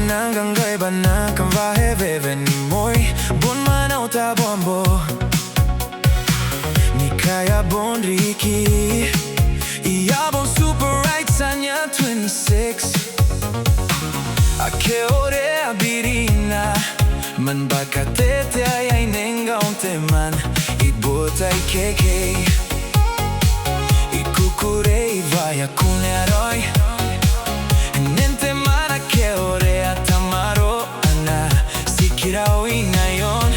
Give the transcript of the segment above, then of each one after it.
Hanggang iba na kang vaheveve ni moi Bon manaw ta bombo Ni kaya bon riki Iyabon super right sanya 26 Ake ore abirina Man bakatete ay nengaon teman Ibotay keke Ikukure ivaya kunearoy Nente mana ke ore atamaro ana Sikirawi ngayon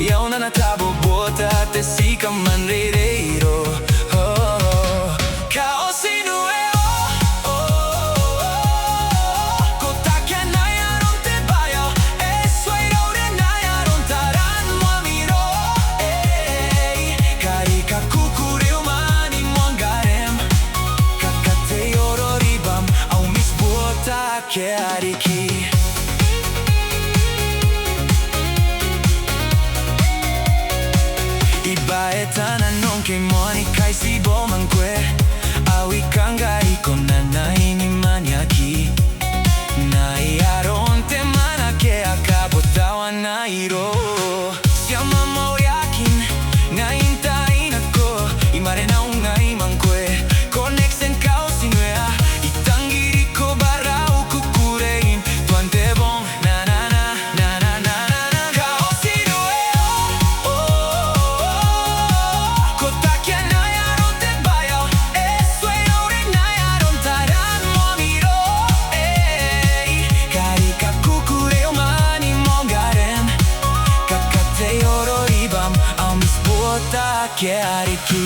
Yauna na tabo bota te sika manrereiro Kaotinuea Kaotinuea non te bayo Esueirore nayaron taran muamiro Karika kukure umani muangarem Kakate yororibam au misbota ke ariki Ibaetana non ke moni kai si bomanque Awi kangai con nanai ni maniaki Nai aronte mana ke akabotawa nairo Siama mauriakin ngain tainako Imare na ungai manque Conexen Kaotinuea Itangiri ko barau kukurein Tuante bon na na na na na na na Kaotinuea Kotakia nayaron te bayo Esueirore nayaron taran muamiro Karika kukure umani mongaren Kakate yororibam au misbota ke ariki